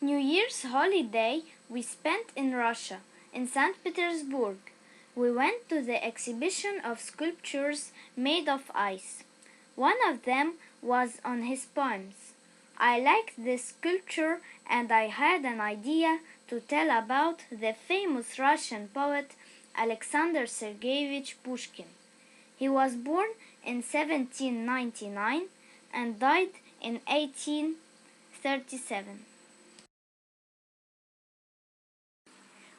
New Year's holiday we spent in Russia, in St. Petersburg. We went to the exhibition of sculptures made of ice. One of them was on his poems. I liked this sculpture and I had an idea to tell about the famous Russian poet Alexander Sergeyevich Pushkin. He was born in 1799 and died in 1837.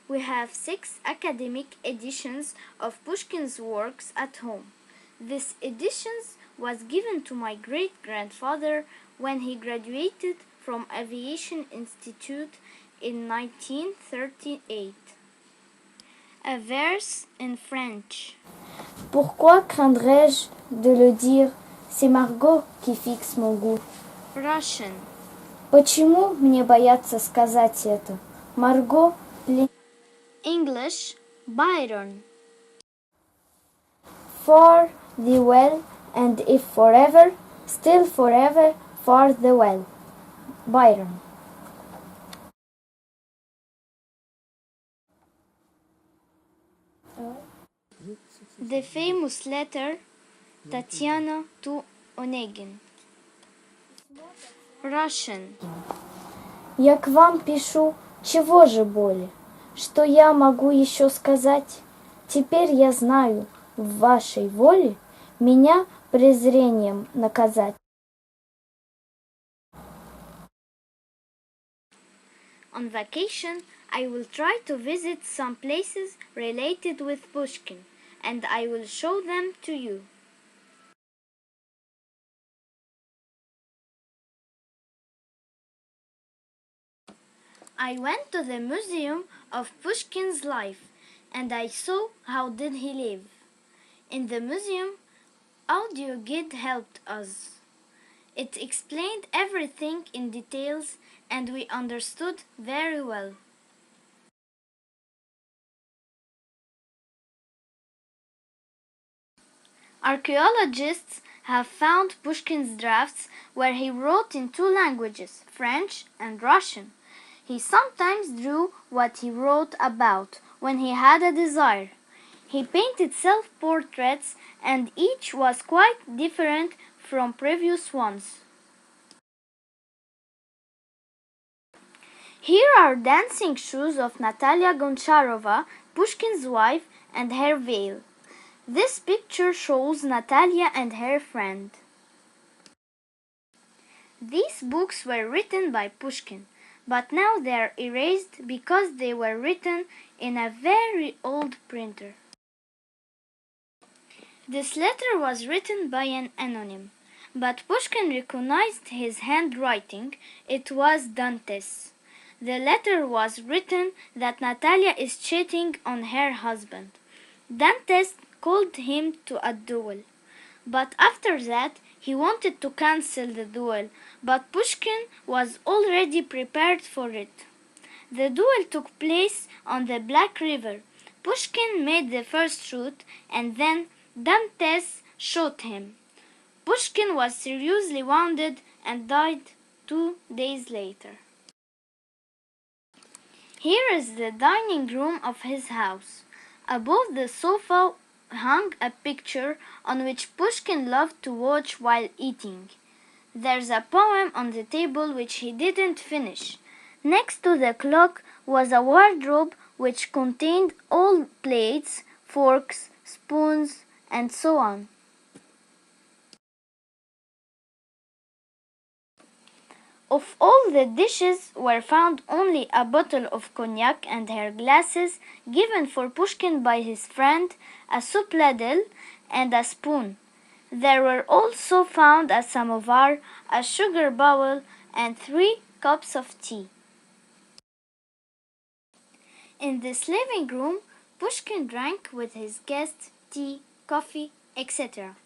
We have 6 academic editions of Pushkin's works at home. This editions was given to my great-grandfather when he graduated from Aviation Institute in 1938. A verse in French. Pourquoi craindrais-je de le dire? C'est Margot qui fixe mon goût. Russian. Почему мне бояться сказать это? Марго English. Byron. For the well, and if forever, still forever, for the well. Byron. The famous letter Tatiana to Onegin. Russian. Я к вам пишу, чего же боли? Что я могу еще сказать? Теперь я знаю, в вашей воле меня презрением наказать. On vacation, I will try to visit some places related with Pushkin, and I will show them to you. I went to the museum of Pushkin's life, and I saw how did he live. In the museum, audio guide helped us. It explained everything in details, and we understood very well. Archaeologists have found Pushkin's drafts where he wrote in 2 languages, French and Russian. He sometimes drew what he wrote about when he had a desire. He painted self-portraits, and each was quite different from previous ones. Here are dancing shoes of Natalia Goncharova, Pushkin's wife, and her veil. This picture shows Natalia and her friend. These books were written by Pushkin, but now they are erased because they were written in a very old printer. This letter was written by an anonym, but Pushkin recognized his handwriting. It was Dante's. The letter was written that Natalia is cheating on her husband. Dantes called him to a duel, but after that he wanted to cancel the duel, but Pushkin was already prepared for it. The duel took place on the Black River. Pushkin made the first shoot, and then Dantes shot him. Pushkin was seriously wounded and died 2 days later. Here is the dining room of his house. Above the sofa hung a picture on which Pushkin loved to watch while eating. There's a poem on the table which he didn't finish. Next to the clock was a wardrobe which contained old plates, forks, spoons, and so on. Of all the dishes were found only a bottle of cognac and her glasses given for Pushkin by his friend, a soup ladle, and a spoon. There were also found a samovar, a sugar bowl, and 3 cups of tea. In this living room, Pushkin drank with his guests tea, coffee, etc.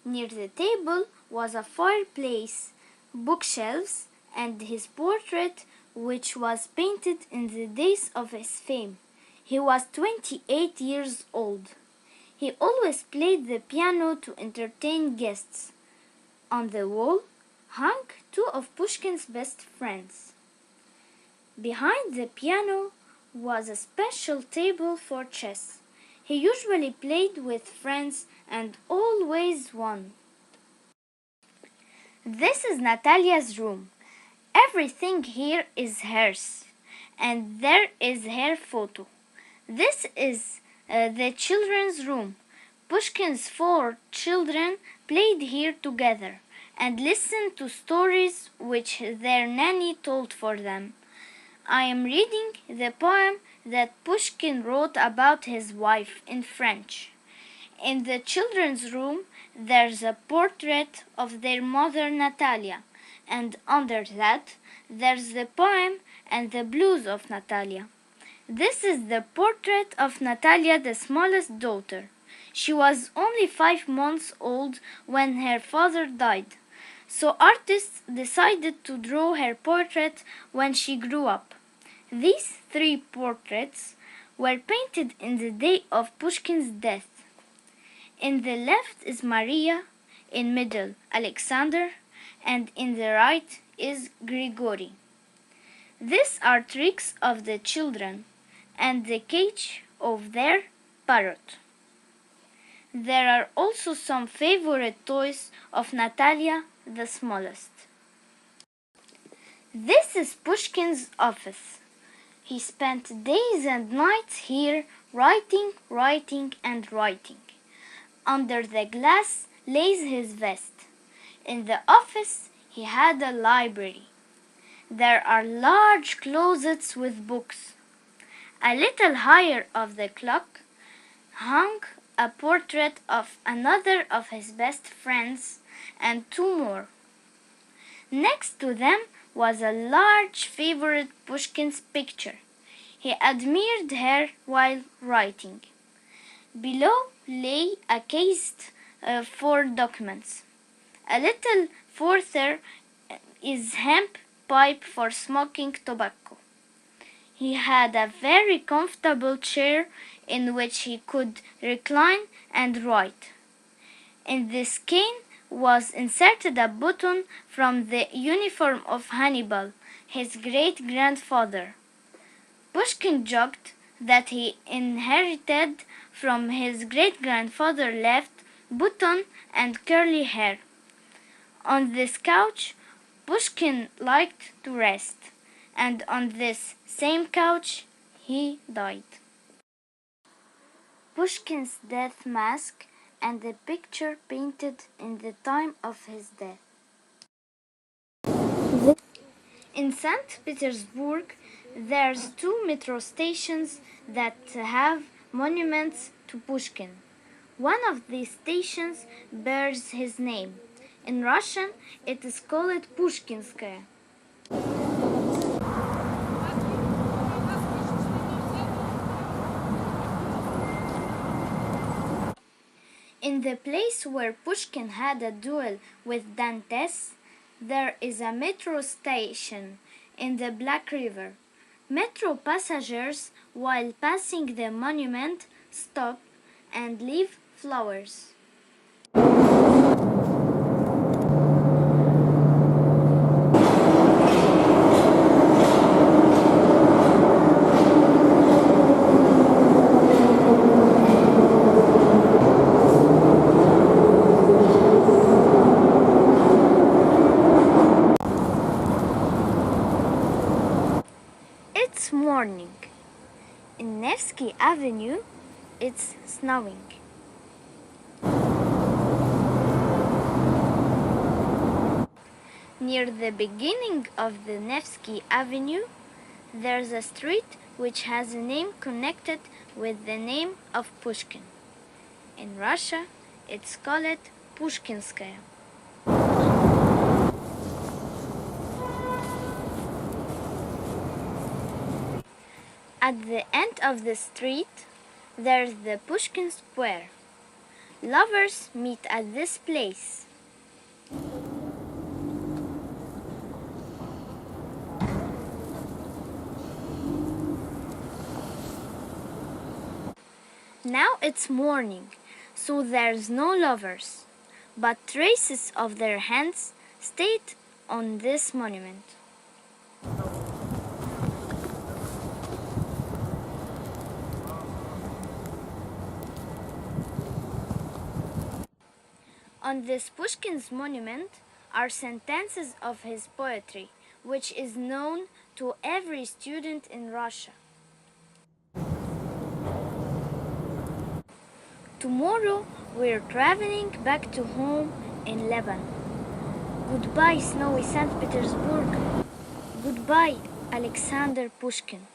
Near the table was a fireplace, bookshelves, and his portrait, which was painted in the days of his fame. He was 28 years old. He always played the piano to entertain guests. On the wall hung 2 of Pushkin's best friends. Behind the piano was a special table for chess. He usually played with friends and always won. This is Natalia's room. Everything here is hers, and there is her photo. This is the children's room. Pushkin's 4 children played here together and listened to stories which their nanny told for them. I am reading the poem that Pushkin wrote about his wife in French. In the children's room, there's a portrait of their mother Natalia, and under that, there's the poem and the blues of Natalia. This is the portrait of Natalia, the smallest daughter. She was only 5 months old when her father died, so artists decided to draw her portrait when she grew up. These 3 portraits were painted in the day of Pushkin's death. In the left is Maria, in middle Alexander, and in the right is Grigory. These are tricks of the children and the cage of their parrot. There are also some favorite toys of Natalia, the smallest. This is Pushkin's office. He spent days and nights here writing, writing, and writing. Under the glass lays his vest. In the office he had a library. There are large closets with books. A little higher of the clock hung a portrait of another of his best friends and 2 more. Next to them was a large favorite Pushkin's picture. He admired her while writing. Below lay a case for documents. A little further is hemp pipe for smoking tobacco. He had a very comfortable chair in which he could recline and write. In this cane was inserted a button from the uniform of Hannibal, his great-grandfather. Pushkin joked that he inherited from his great-grandfather left button and curly hair. On this couch, Pushkin liked to rest, and on this same couch he died. Pushkin's death mask and the picture painted in the time of his death. In St. Petersburg, there's 2 metro stations that have monuments to Pushkin. One of these stations bears his name. In Russian, it is called Pushkinskaya. In the place where Pushkin had a duel with Dantes, there is a metro station in the Black River. Metro passengers, while passing the monument, stop and leave flowers. It's morning. In Nevsky Avenue, it's snowing. Near the beginning of the Nevsky Avenue, there's a street which has a name connected with the name of Pushkin. In Russia, it's called Pushkinskaya. At the end of the street, there's the Pushkin Square. Lovers meet at this place. Now it's morning, so there's no lovers, but traces of their hands stayed on this monument. On this Pushkin's monument are sentences of his poetry, which is known to every student in Russia. Tomorrow we're traveling back to home in Lebanon. Goodbye, snowy St. Petersburg. Goodbye, Alexander Pushkin.